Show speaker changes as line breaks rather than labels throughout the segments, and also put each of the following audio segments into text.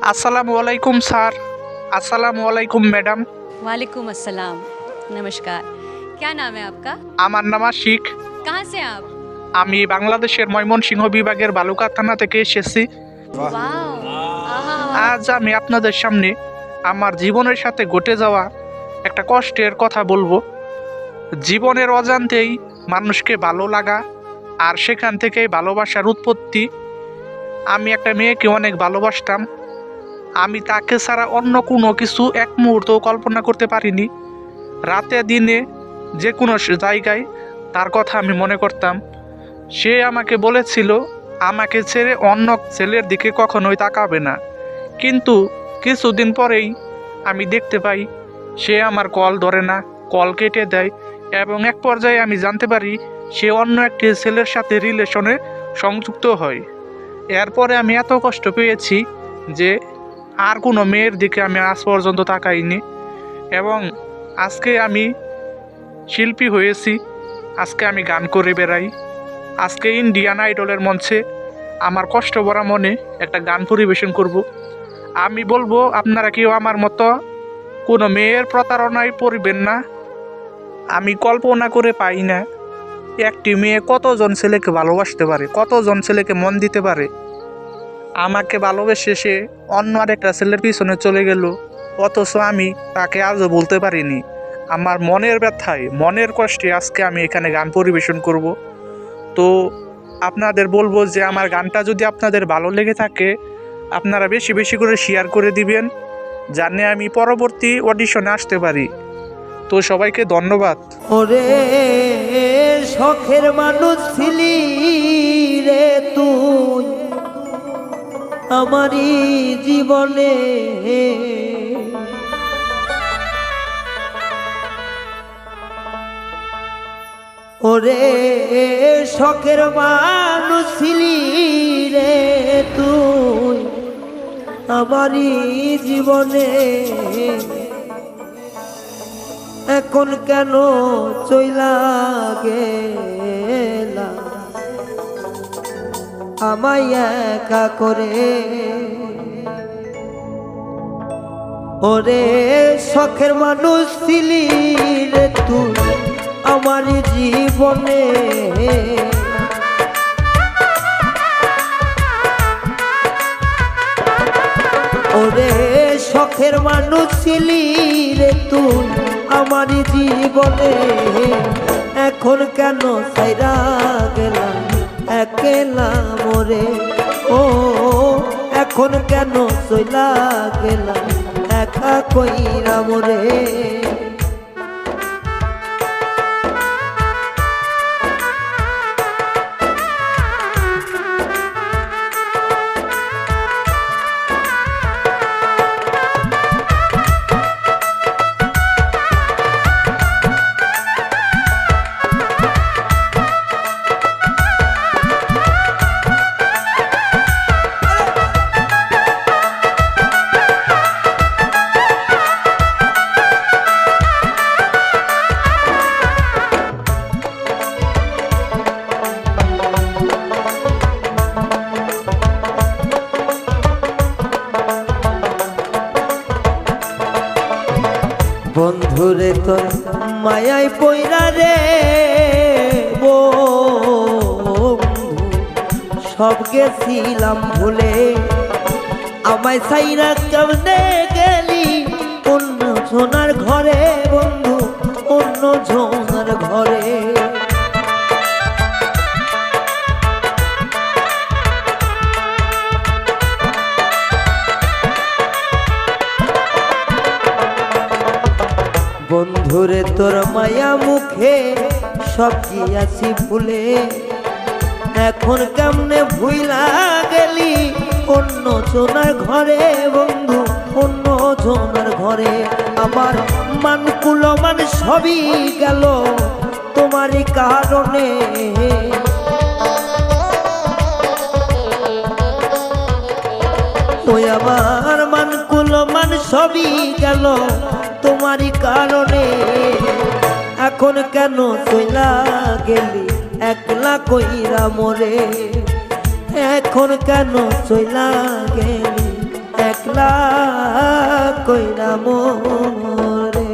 अस्सलाम वालेकुम सर। अस्सलाम वालेकुम मैडम।
वालेकुम अस्सलाम। नमस्कार। क्या नाम है आपका?
আমার নাম আশিক।
कहाँ से हैं आप?
আমি বাংলাদেশের ময়মনসিংহ বিভাগের বালুকা থানা থেকে এসেছি।
वाओ! आहा!
আজ আমি আপনাদের সামনে আমার জীবনের সাথে ঘটে যাওয়া একটা কষ্টের কথা বলবো। জীবনের অজান্তেই মানুষকে ভালো লাগা আর সেখান থেকেই ভালোবাসার উৎপত্তি। আমি একটা মেয়েকে অনেক ভালোবাসতাম। আমি তাকে ছাড়া অন্য কোনো কিছু এক মুহূর্তও কল্পনা করতে পারিনি। রাতে দিনে যে কোনো জায়গায় তার কথা আমি মনে করতাম। সে আমাকে বলেছিল আমাকে ছেড়ে অন্য ছেলের দিকে কখনোই তাকাবে না, কিন্তু কিছুদিন পরেই আমি দেখতে পাই সে আমার কল ধরে না, কল কেটে দেয় এবং এক পর্যায়ে আমি জানতে পারি সে অন্য একটি ছেলের সাথে রিলেশনে সংযুক্ত হয়। এরপরে আমি এত কষ্ট পেয়েছি যে আর কোনো মেয়ের দিকে আমি আজ পর্যন্ত তাকাইনি এবং আজকে আমি শিল্পী হয়েছি। আজকে আমি গান করে বেড়াই। আজকে ইন্ডিয়ান আইডলের মঞ্চে আমার কষ্ট ভরা মনে একটা গান পরিবেশন করব। আমি বলবো আপনারা কেউ আমার মতো কোনো মেয়ের প্রতারণায় পড়বেন না। আমি কল্পনা করে পাই না একটি মেয়ে কতজন ছেলেকে ভালোবাসতে পারে, কতজন ছেলেকে মন দিতে পারে। আমাকে ভালোবেসে সে অন্য আরেকটা ছেলের পিছনে চলে গেল, অথচ আমি তাকে আজও বলতে পারিনি। আমার মনের ব্যথায়, মনের কষ্টে আজকে আমি এখানে গান পরিবেশন করব। তো আপনাদের বলবো যে আমার গানটা যদি আপনাদের ভালো লেগে থাকে আপনারা বেশি বেশি করে শেয়ার করে দিবেন, জানে আমি পরবর্তী অডিশনে আসতে পারি। তো সবাইকে ধন্যবাদ।
ওরে শখের মানুষ ছিলি রে তুই আমারই জীবনে, ওরে শখের মানুষ ছিলি রে তুই আমারই জীবনে, এখন কেন চইলা গেলা আমায় একা করে। ওরে শখের মানুষ ছিলি রে তুই আমার জীবনে, ওরে শখের মানুষ ছিলি রে তুই আমার জীবনে, এখন কেন ছাইরা গেলাম একলা মোরে। ও এখন কেন চইলা গেলাম একা কইরা মোরে। বন্ধুরে তোর মায়াই পয়রা রে বন্ধু সব গেছিলাম ভুলে, আমায় সাইরা কেমনে গেলি অন্য সোনার ঘরে বন্ধু, অন্য সোনার ঘরে। বন্ধুরে তোর মায়া মুখে সব গিয়াছি ভুলে, এখন কেমনে ভুইলা গেলি অন্য জনার ঘরে বন্ধু, অন্য জনার ঘরে। আমার মান কুলমান সবই গেল তোমারই কারণে, ওই আমার মান কুলমান সবই গেল তোমারই কারণে, এখন কেন চইলা গেলি একলা কইরা মোরে। এখন কেন চইলা গেলি একলা একলা কইরা মোরে।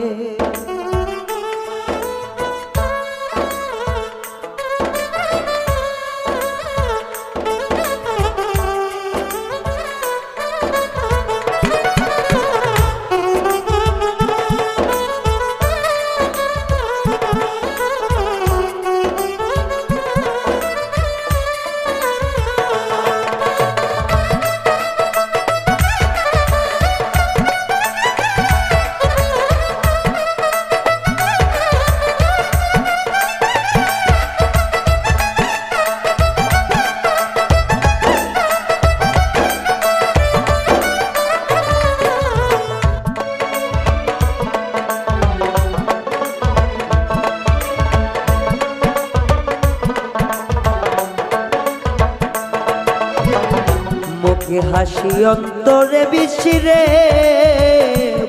মুখে হাসি অন্তরে বিশিরে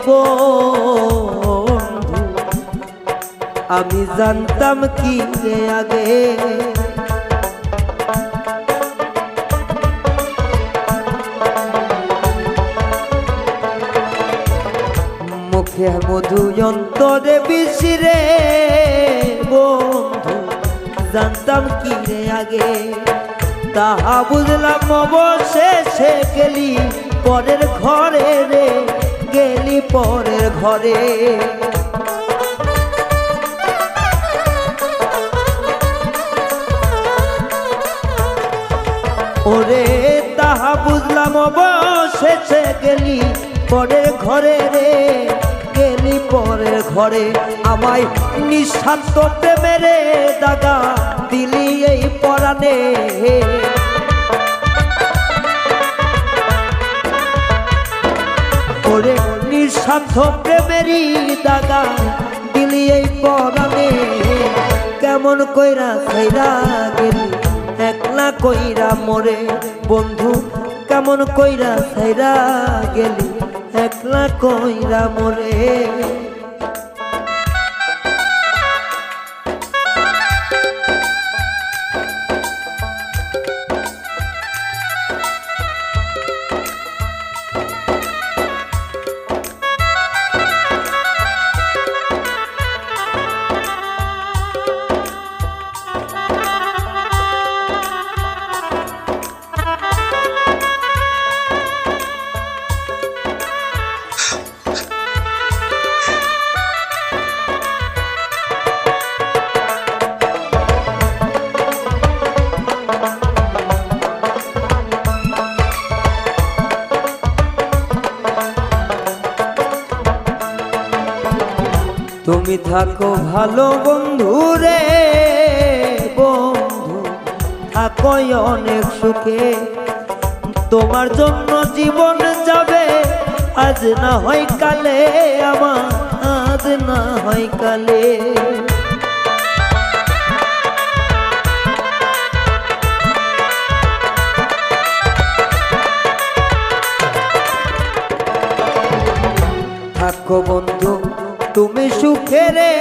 বন্ধু, আমি জানতাম কি আগে মুখে মধু অন্তরে বিশিরে বন্ধু, জানতাম কি আগে তাহা বুঝলাম অবশেষে গেলি পরের ঘরে রে, গেলি পরের ঘরে। ওরে তাহা বুঝলাম অবশেষে গেলি পরের ঘরে রে, গেলি পরের ঘরে। আমায় নিঃস্বার্থ প্রেমেরে দাগা দিলি এই পরাণে, ওরে নিঃস্বার্থ প্রেমেরই দাগা দিলি এই পরাণে। কেমন কইরা ছাইরা গেলি একলা কইরা মোরে বন্ধু, কেমন কইরা ছাইরা গেলি একলা কইরা মোরে। তুমি থাকো ভালো বন্ধু রে বন্ধু, থাকো অনেক সুখে, তোমার জন্য জীবন যাবে আজ না হয় কালে, আমার আজ না হয় কালে। থাকো বন্ধু তুমি সুখে রে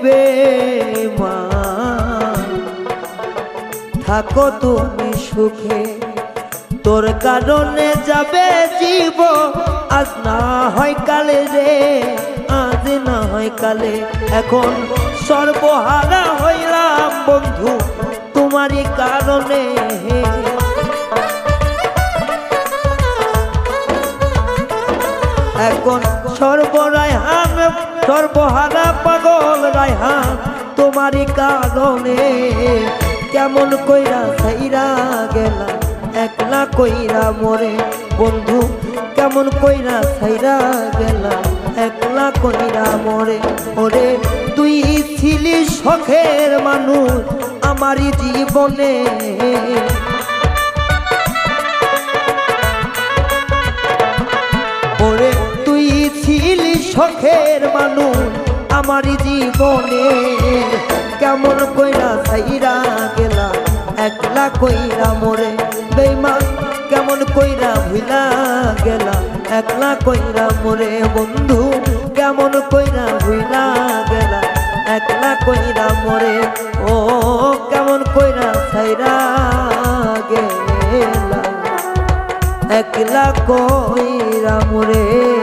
বেমান, থাকো তুমি সুখে, তোর কারণে যাবে জীব আজ না হয় কালে রে, আজ না হয় কালে। এখন সর্বহারা হইলাম বন্ধু তোমারই কারণে, এখন সর্বরায়হান সর্বহারা পাগল রায়হান তোমারই কারণে। কেমন কইরা ছাইরা গেলা একলা কইরা মোরে বন্ধু, কেমন কইরা ছাইরা গেলা একলা কইরা মোরে। ওরে তুই ছিলি শখের মানুষ আমারই জীবনে, ওরে তুই ছিলি শখের মানুষ আমারই জীবনে। কেমন কইরা ছাইরা গেলা একলা কইরা মোরে বেঈমান, কেমন কইরা ভুলা গেলা একলা কইরা মোরে বন্ধু, কেমন কইরা ভুলা গেলা একলা কইরা মোরে। ও কেমন কইরা ছাইরা গেলা একলা কইরা মুরে